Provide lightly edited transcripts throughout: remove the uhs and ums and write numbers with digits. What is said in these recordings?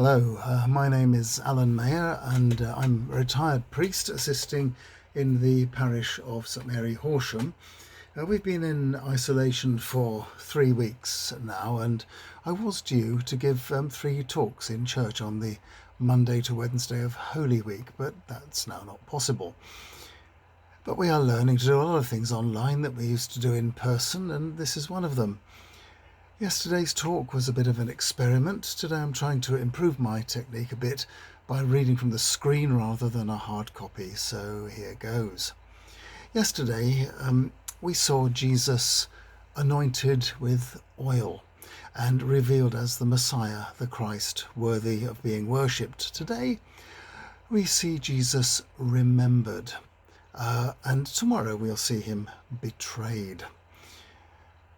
Hello, my name is Alan Mayer and I'm a retired priest assisting in the parish of St Mary Horsham. We've been in isolation for 3 weeks now, and I was due to give 3 talks in church on the Monday to Wednesday of Holy Week, but that's now not possible. But we are learning to do a lot of things online that we used to do in person, and this is one of them. Yesterday's talk was a bit of an experiment. Today I'm trying to improve my technique a bit by reading from the screen rather than a hard copy, so here goes. Yesterday we saw Jesus anointed with oil and revealed as the Messiah, the Christ, worthy of being worshipped. Today we see Jesus remembered, and tomorrow we'll see him betrayed.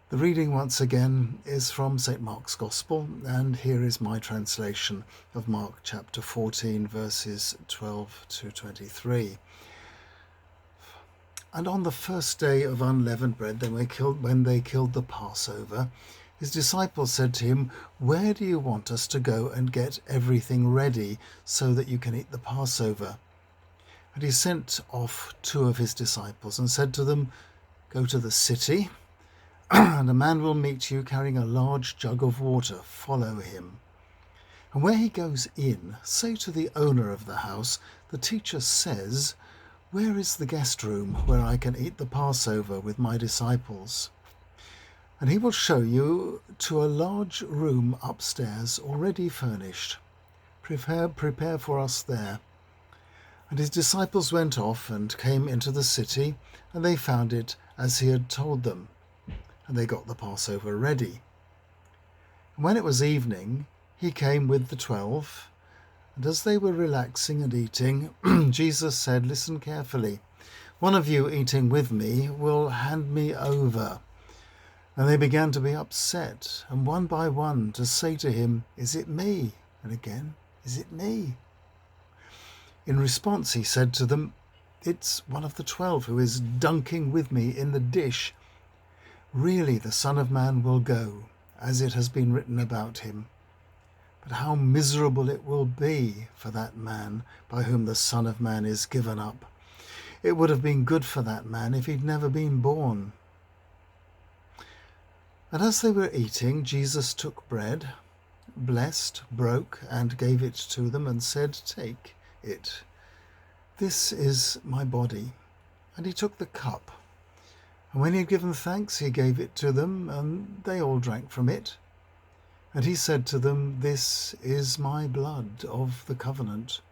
The reading once again is from St Mark's Gospel, and here is my translation of Mark chapter 14 verses 12 to 23. And on the first day of unleavened bread, when they killed the Passover, his disciples said to him, "Where do you want us to go and get everything ready so that you can eat the Passover?" And he sent off 2 of his disciples and said to them, "Go to the city, and a man will meet you carrying a large jug of water. Follow him. And where he goes in, say to the owner of the house, 'The teacher says, where is the guest room where I can eat the Passover with my disciples?' And he will show you to a large room upstairs already furnished. Prepare for us there." And his disciples went off and came into the city, and they found it as he had told them. And they got the Passover ready. And when it was evening, he came with the 12, and as they were relaxing and eating, Jesus said, "Listen carefully. One of you eating with me will hand me over." And they began to be upset, and one by one to say to him, "Is it me?" And again, "Is it me?" In response, he said to them, "It's one of the 12 who is dunking with me in the dish. Really, the Son of Man will go, as it has been written about him. But how miserable it will be for that man by whom the Son of Man is given up. It would have been good for that man if he'd never been born." And as they were eating, Jesus took bread, blessed, broke, and gave it to them, and said, "Take it. This is my body." And he took the cup. And when he had given thanks, he gave it to them, and they all drank from it. And he said to them, "This is my blood of the covenant,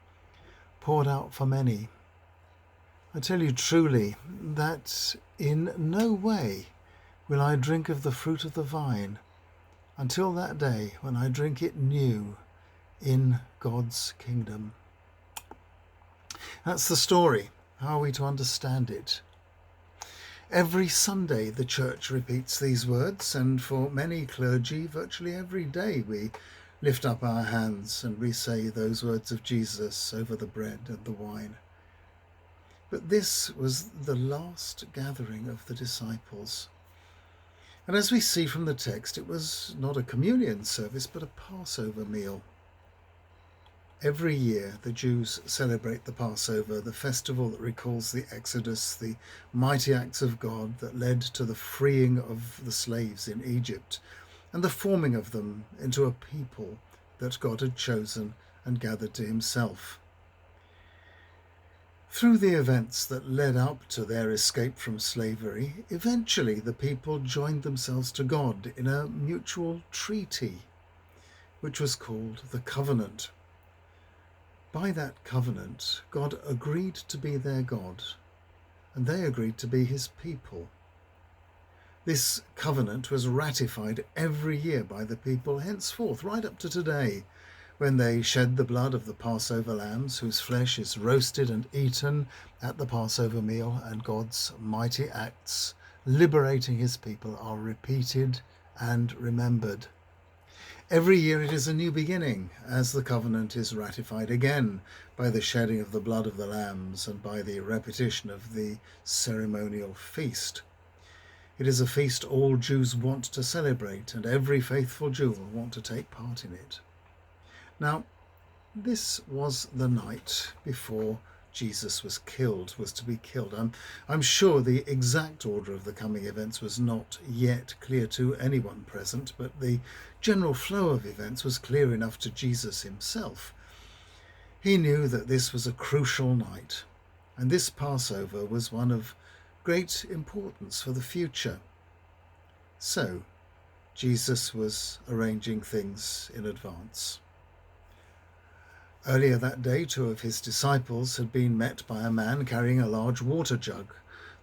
poured out for many. I tell you truly that in no way will I drink of the fruit of the vine until that day when I drink it new in God's kingdom." That's the story. How are we to understand it? Every Sunday the Church repeats these words, and for many clergy, virtually every day we lift up our hands and we say those words of Jesus over the bread and the wine. But this was the last gathering of the disciples. And as we see from the text, it was not a communion service, but a Passover meal. Every year the Jews celebrate the Passover, the festival that recalls the Exodus, the mighty acts of God that led to the freeing of the slaves in Egypt and the forming of them into a people that God had chosen and gathered to himself. Through the events that led up to their escape from slavery, eventually the people joined themselves to God in a mutual treaty, which was called the covenant. By that covenant, God agreed to be their God, and they agreed to be his people. This covenant was ratified every year by the people henceforth, right up to today, when they shed the blood of the Passover lambs, whose flesh is roasted and eaten at the Passover meal, and God's mighty acts liberating his people are repeated and remembered. Every year it is a new beginning, as the covenant is ratified again by the shedding of the blood of the lambs and by the repetition of the ceremonial feast. It is a feast all Jews want to celebrate, and every faithful Jew will want to take part in it. Now, This was the night before Jesus was to be killed. I'm sure the exact order of the coming events was not yet clear to anyone present, but the general flow of events was clear enough to Jesus himself. He knew that this was a crucial night, and this Passover was one of great importance for the future. So, Jesus was arranging things in advance. Earlier that day, 2 of his disciples had been met by a man carrying a large water jug.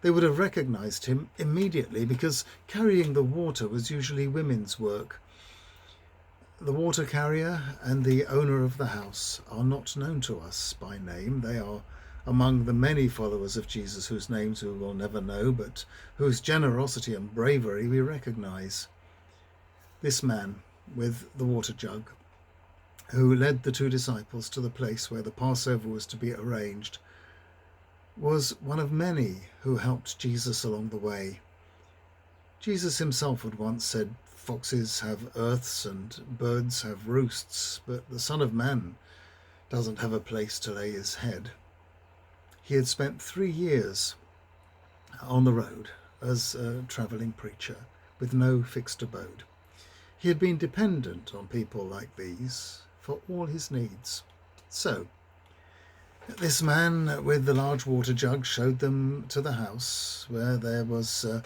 They would have recognized him immediately because carrying the water was usually women's work. The water carrier and the owner of the house are not known to us by name. They are among the many followers of Jesus whose names we will never know, but whose generosity and bravery we recognize. This man with the water jug, who led the 2 disciples to the place where the Passover was to be arranged, was one of many who helped Jesus along the way. Jesus himself had once said, "Foxes have earths and birds have roosts, but the Son of Man doesn't have a place to lay his head." He had spent 3 years on the road as a travelling preacher with no fixed abode. He had been dependent on people like these for all his needs. So, this man with the large water jug showed them to the house, where there was a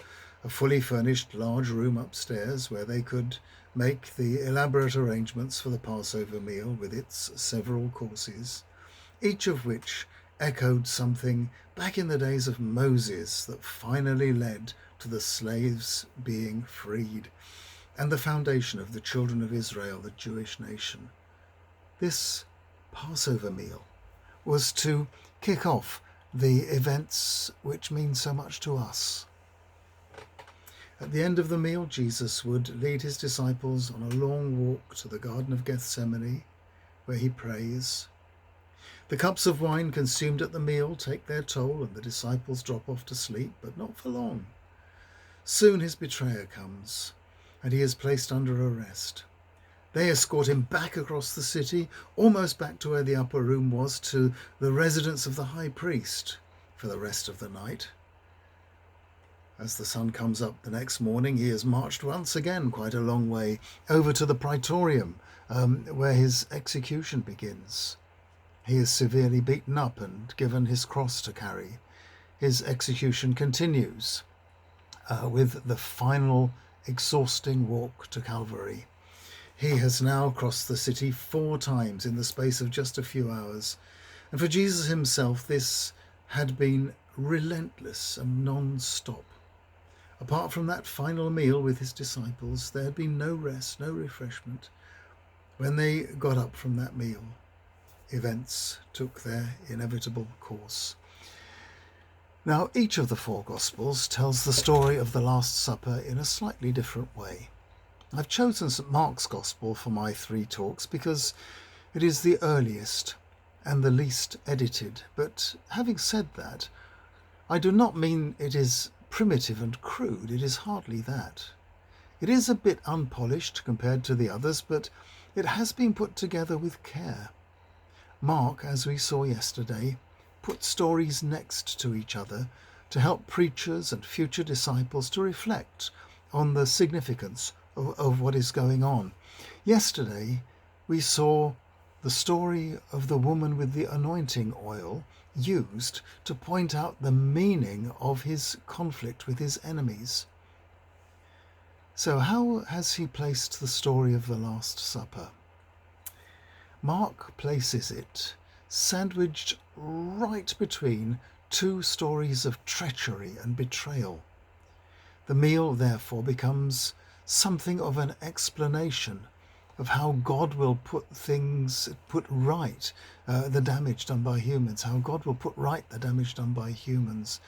fully furnished large room upstairs where they could make the elaborate arrangements for the Passover meal with its several courses, each of which echoed something back in the days of Moses that finally led to the slaves being freed and the foundation of the children of Israel, the Jewish nation. This Passover meal was to kick off the events which mean so much to us. At the end of the meal, Jesus would lead his disciples on a long walk to the Garden of Gethsemane, where he prays. The cups of wine consumed at the meal take their toll, and the disciples drop off to sleep, but not for long. Soon his betrayer comes, and he is placed under arrest. They escort him back across the city, almost back to where the upper room was, to the residence of the high priest for the rest of the night. As the sun comes up the next morning, he is marched once again quite a long way over to the praetorium, where his execution begins. He is severely beaten up and given his cross to carry. His execution continues with the final exhausting walk to Calvary. He has now crossed the city 4 times in the space of just a few hours, and for Jesus himself this had been relentless and non-stop. Apart from that final meal with his disciples, there had been no rest, no refreshment. When they got up from that meal, events took their inevitable course. Now, each of the 4 Gospels tells the story of the Last Supper in a slightly different way. I've chosen St. Mark's Gospel for my 3 talks because it is the earliest and the least edited. But having said that, I do not mean it is primitive and crude. It is hardly that. It is a bit unpolished compared to the others, but it has been put together with care. Mark, as we saw yesterday, put stories next to each other to help preachers and future disciples to reflect on the significance of what is going on. Yesterday, we saw the story of the woman with the anointing oil used to point out the meaning of his conflict with his enemies. So how has he placed the story of the Last Supper? Mark places it sandwiched right between 2 stories of treachery and betrayal. The meal, therefore, becomes something of an explanation of how God will put right the damage done by humans, how God will put right the damage done by humans.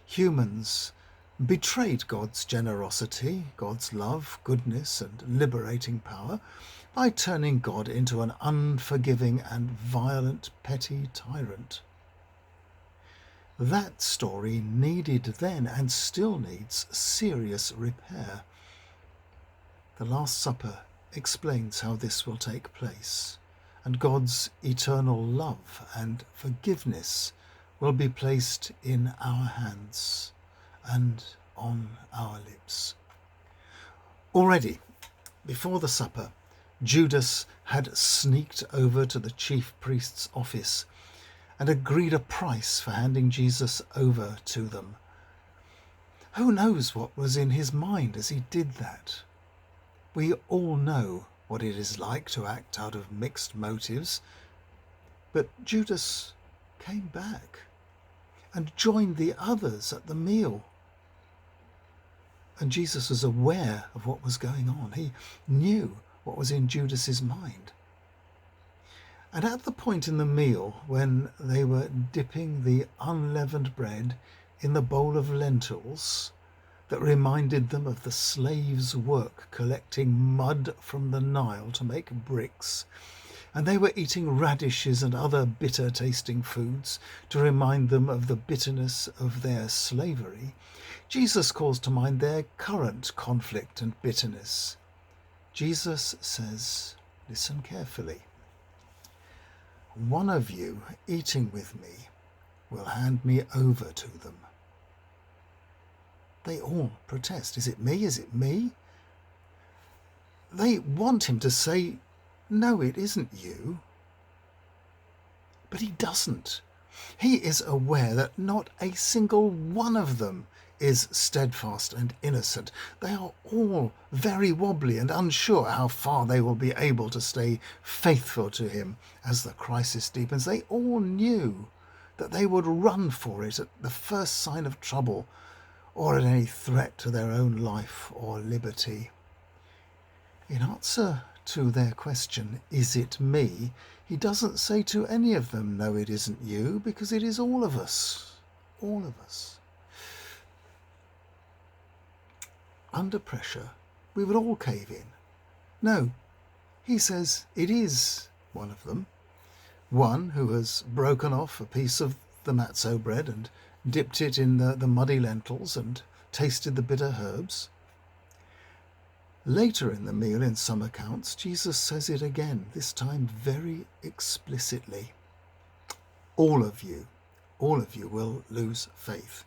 Humans betrayed God's generosity, God's love, goodness, and liberating power by turning God into an unforgiving and violent, petty tyrant. That story needed then and still needs serious repair. The Last Supper explains how this will take place and God's eternal love and forgiveness will be placed in our hands and on our lips. Already, before the supper, Judas had sneaked over to the chief priest's office and agreed a price for handing Jesus over to them. Who knows what was in his mind as he did that? We all know what it is like to act out of mixed motives, but Judas came back and joined the others at the meal. And Jesus was aware of what was going on. He knew what was in Judas's mind. And at the point in the meal when they were dipping the unleavened bread in the bowl of lentils that reminded them of the slaves' work collecting mud from the Nile to make bricks, and they were eating radishes and other bitter-tasting foods to remind them of the bitterness of their slavery, Jesus calls to mind their current conflict and bitterness. Jesus says, listen carefully, one of you eating with me will hand me over to them. They all protest. Is it me? Is it me? They want him to say, no, it isn't you. But he doesn't. He is aware that not a single one of them is steadfast and innocent. They are all very wobbly and unsure how far they will be able to stay faithful to him as the crisis deepens. They all knew that they would run for it at the first sign of trouble or at any threat to their own life or liberty. In answer to their question, is it me? He doesn't say to any of them, no, it isn't you, because it is all of us. All of us. Under pressure, we would all cave in. No, he says it is one of them. One who has broken off a piece of the matzo bread and dipped it in the muddy lentils and tasted the bitter herbs. Later in the meal, in some accounts, Jesus says it again, this time very explicitly. All of you will lose faith.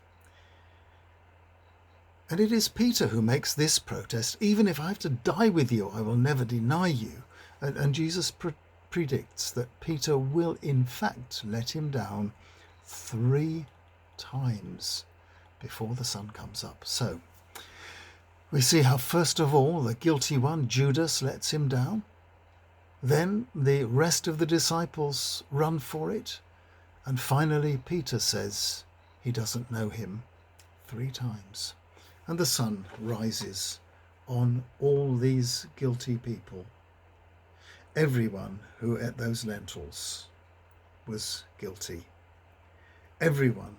And it is Peter who makes this protest, even if I have to die with you, I will never deny you. And Jesus predicts that Peter will in fact let him down 3 times before the sun comes up. So we see how first of all the guilty one, Judas, lets him down. Then the rest of the disciples run for it. And finally Peter says he doesn't know him 3 times. And the sun rises on all these guilty people. Everyone who ate those lentils was guilty. Everyone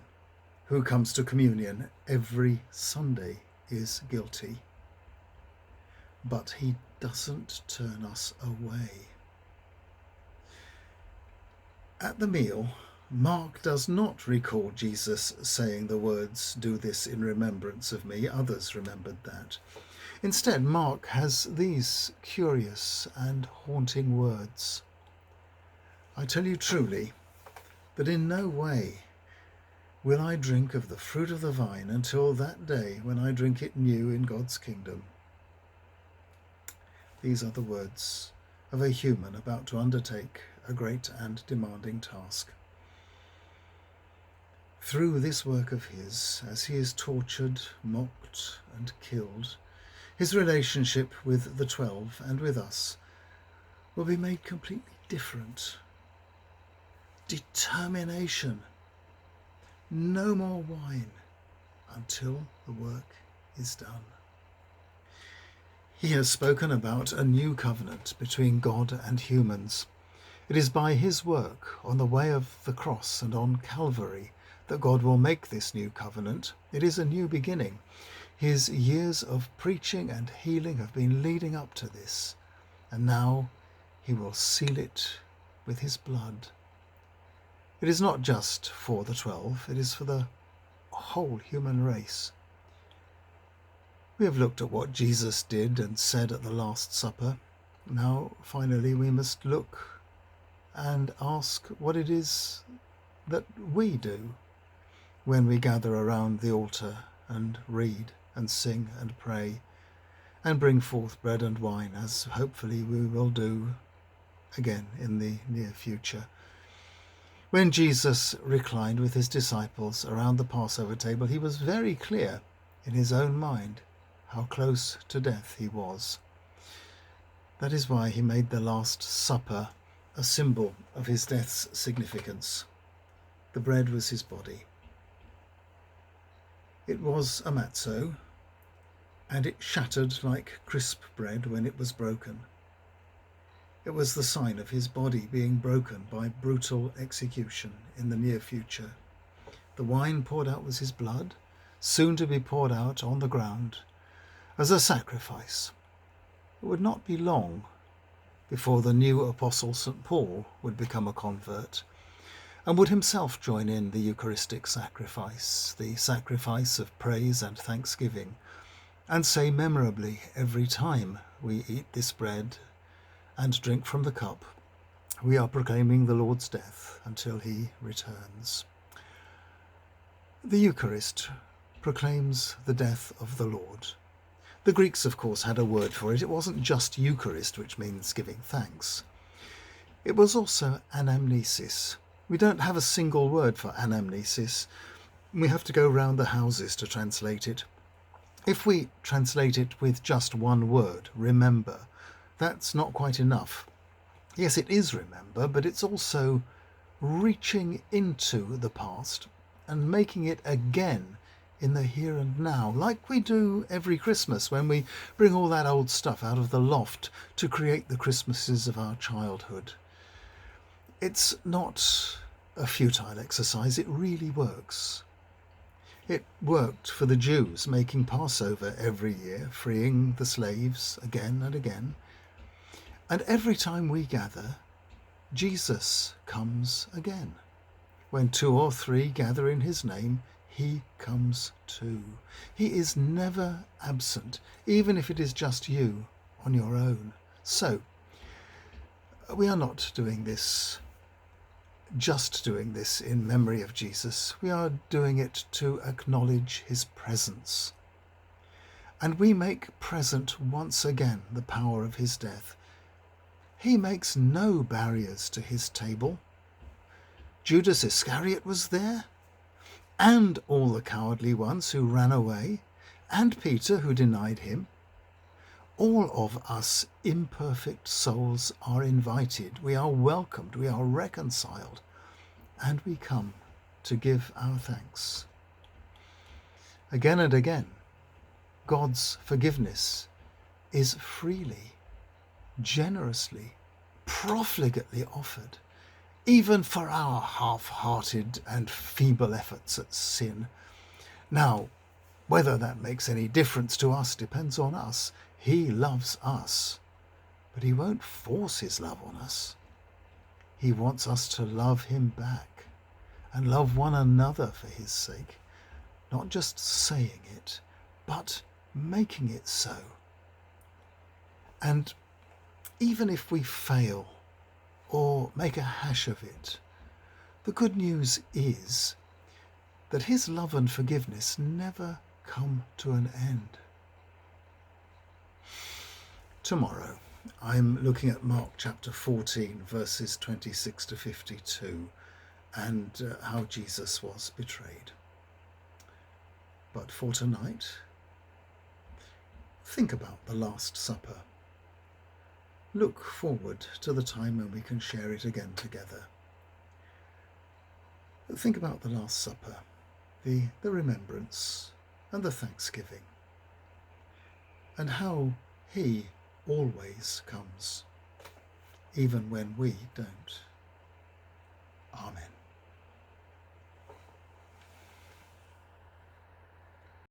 who comes to communion every Sunday is guilty. But he doesn't turn us away. At the meal, Mark does not record Jesus saying the words, "Do this in remembrance of me." Others remembered that. Instead, Mark has these curious and haunting words. I tell you truly that in no way will I drink of the fruit of the vine until that day when I drink it new in God's kingdom. These are the words of a human about to undertake a great and demanding task. Through this work of his, as he is tortured, mocked, and killed, his relationship with the 12 and with us will be made completely different. Determination. No more wine until the work is done. He has spoken about a new covenant between God and humans. It is by his work on the way of the cross and on Calvary that God will make this new covenant. It is a new beginning. His years of preaching and healing have been leading up to this, and now he will seal it with his blood. It is not just for the 12, it is for the whole human race. We have looked at what Jesus did and said at the Last Supper. Now, finally, we must look and ask what it is that we do when we gather around the altar and read and sing and pray and bring forth bread and wine, as hopefully we will do again in the near future. When Jesus reclined with his disciples around the Passover table, he was very clear in his own mind how close to death he was. That is why he made the Last Supper a symbol of his death's significance. The bread was his body. It was a matzo, and it shattered like crisp bread when it was broken. It was the sign of his body being broken by brutal execution in the near future. The wine poured out was his blood, soon to be poured out on the ground as a sacrifice. It would not be long before the new apostle St. Paul would become a convert and would himself join in the Eucharistic sacrifice, the sacrifice of praise and thanksgiving, and say memorably every time we eat this bread and drink from the cup, we are proclaiming the Lord's death until he returns. The Eucharist proclaims the death of the Lord. The Greeks, of course, had a word for it. It wasn't just Eucharist, which means giving thanks. It was also anamnesis. We don't have a single word for anamnesis. We have to go round the houses to translate it. If we translate it with just one word, remember, that's not quite enough. Yes, it is remember, but it's also reaching into the past and making it again in the here and now, like we do every Christmas when we bring all that old stuff out of the loft to create the Christmases of our childhood. It's not a futile exercise, it really works. It worked for the Jews making Passover every year, freeing the slaves again and again. And every time we gather, Jesus comes again. When 2 or 3 gather in his name, he comes too. He is never absent, even if it is just you on your own. So, we are not doing this in memory of Jesus. We are doing it to acknowledge his presence. And we make present once again the power of his death. He makes no barriers to his table. Judas Iscariot was there, and all the cowardly ones who ran away, and Peter who denied him. All of us imperfect souls are invited, we are welcomed, we are reconciled, and we come to give our thanks. Again and again, God's forgiveness is freely, generously, profligately offered, even for our half-hearted and feeble efforts at sin. Now, whether that makes any difference to us depends on us. He loves us, but he won't force his love on us. He wants us to love him back and love one another for his sake, not just saying it, but making it so. And even if we fail or make a hash of it, the good news is that his love and forgiveness never come to an end. Tomorrow, I'm looking at Mark chapter 14, verses 26 to 52, and how Jesus was betrayed. But for tonight, think about the Last Supper. Look forward to the time when we can share it again together. Think about the Last Supper, the remembrance and the thanksgiving, and how he always comes, even when we don't. Amen.